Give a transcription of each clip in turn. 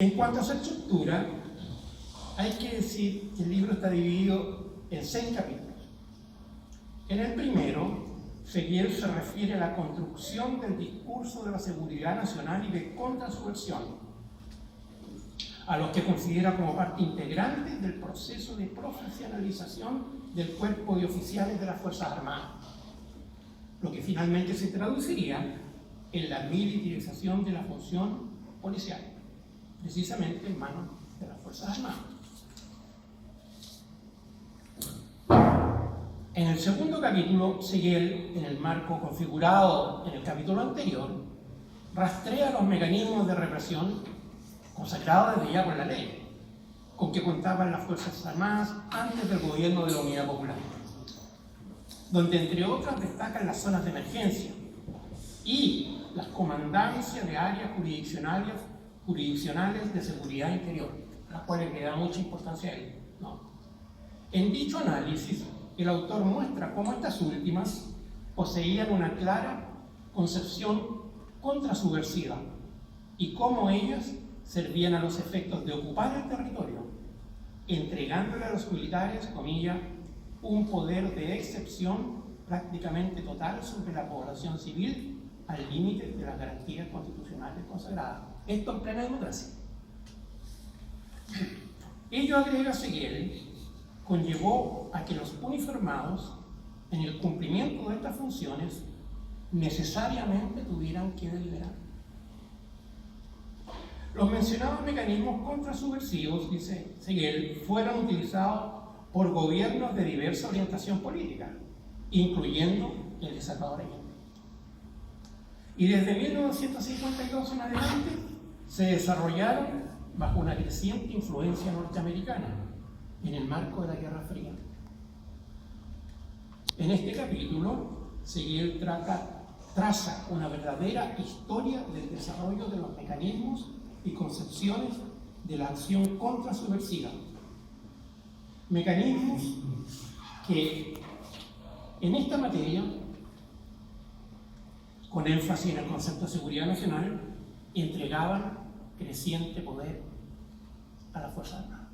En cuanto a su estructura, hay que decir que el libro está dividido en 6 capítulos. En el primero, Seguiel se refiere a la construcción del discurso de la seguridad nacional y de contrasubversión, a los que considera como parte integrante del proceso de profesionalización del cuerpo de oficiales de las Fuerzas Armadas, lo que finalmente se traduciría en la militarización de la función policial, precisamente en manos de las Fuerzas Armadas. En el segundo capítulo, Seguiel, en el marco configurado en el capítulo anterior, rastrea los mecanismos de represión consagrados desde ya por la ley, con que contaban las Fuerzas Armadas antes del gobierno de la Unidad Popular, donde entre otras destacan las zonas de emergencia y las comandancias de áreas jurisdiccionales de seguridad interior, a las cuales le da mucha importancia a él, ¿no? En dicho análisis, el autor muestra cómo estas últimas poseían una clara concepción contrasubversiva y cómo ellas servían a los efectos de ocupar el territorio, entregándole a los militares, comillas, un poder de excepción prácticamente total sobre la población civil al límite de las garantías constitucionales consagradas. Esto en plena democracia. Ello, agrega Seguiel, conllevó a que los uniformados, en el cumplimiento de estas funciones, necesariamente tuvieran que deliberar. Los mencionados mecanismos contrasubversivos, dice Seguiel, fueron utilizados por gobiernos de diversa orientación política, incluyendo el de Salvador Allende. Y desde 1952 en adelante se desarrollaron bajo una creciente influencia norteamericana en el marco de la Guerra Fría. En este capítulo, Seguiel traza una verdadera historia del desarrollo de los mecanismos y concepciones de la acción contrasubversiva. Mecanismos que en esta materia, con énfasis en el concepto de seguridad nacional, entregaban creciente poder a la Fuerza Armada.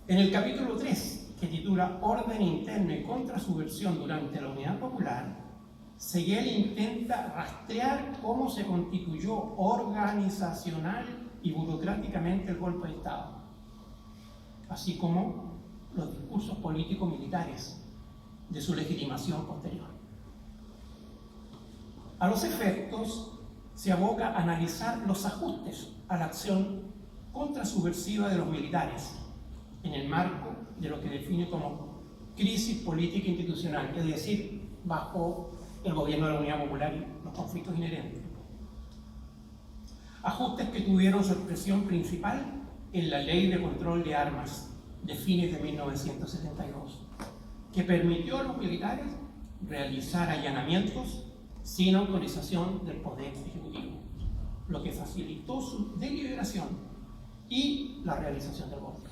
En el capítulo 3, que titula Orden interno y contrasubversión durante la Unidad Popular, Seguiel intenta rastrear cómo se constituyó organizacional y burocráticamente el golpe de Estado, así como los discursos político-militares de su legitimación posterior. A los efectos, se aboca a analizar los ajustes a la acción contrasubversiva de los militares en el marco de lo que define como crisis política institucional, es decir, bajo el gobierno de la Unidad Popular y los conflictos inherentes. Ajustes que tuvieron su expresión principal en la Ley de Control de Armas de fines de 1972, que permitió a los militares realizar allanamientos sin autorización del Poder Ejecutivo, lo que facilitó su deliberación y la realización del voto.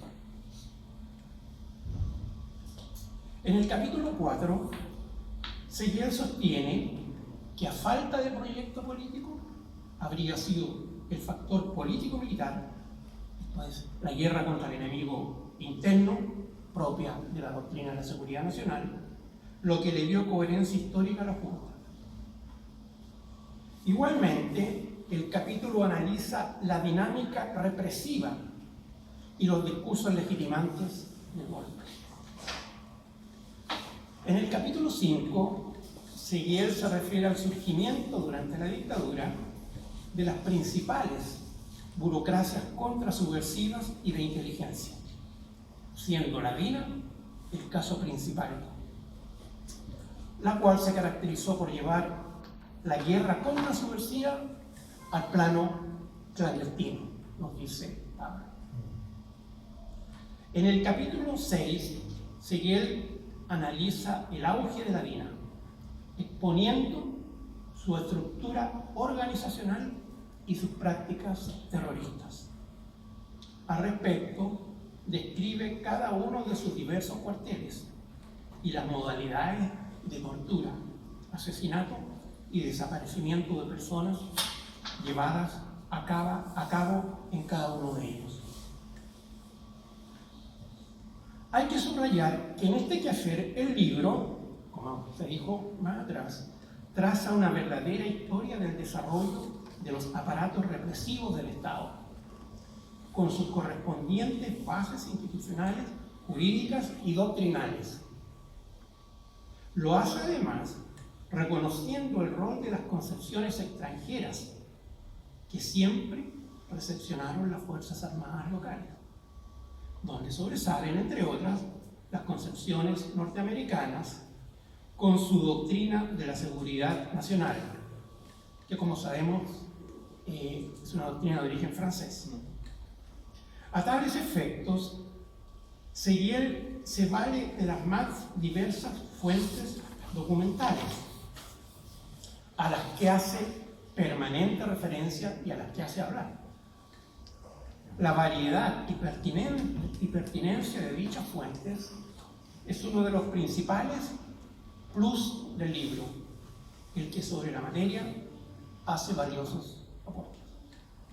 En el capítulo 4, Seguiel sostiene que a falta de proyecto político habría sido el factor político-militar, esto es, la guerra contra el enemigo interno, propia de la doctrina de la seguridad nacional, lo que le dio coherencia histórica a la Junta. Igualmente, el capítulo analiza la dinámica represiva y los discursos legitimantes del golpe. En el capítulo 5, Seguiel se refiere al surgimiento durante la dictadura de las principales burocracias contrasubversivas y de inteligencia, siendo la DINA el caso principal, la cual se caracterizó por llevar la guerra contrasubversiva al plano clandestino, nos dice Pablo. En el capítulo 6, Seguiel analiza el auge de la DINA, exponiendo su estructura organizacional y sus prácticas terroristas. Al respecto, describe cada uno de sus diversos cuarteles y las modalidades de tortura, asesinato y desaparecimiento de personas llevadas a cabo en cada uno de ellos. Hay que subrayar que en este quehacer el libro, como se dijo más atrás, traza una verdadera historia del desarrollo de los aparatos represivos del Estado, con sus correspondientes bases institucionales, jurídicas y doctrinales. Lo hace además reconociendo el rol de las concepciones extranjeras que siempre recepcionaron las Fuerzas Armadas locales, donde sobresalen, entre otras, las concepciones norteamericanas con su doctrina de la seguridad nacional, que como sabemos es una doctrina de origen francés. A tales efectos, Seguiel se vale de las más diversas fuentes documentales, a las que hace permanente referencia y a las que hace hablar. La variedad y pertinencia de dichas fuentes es uno de los principales plus del libro, el que sobre la materia hace valiosos aportes.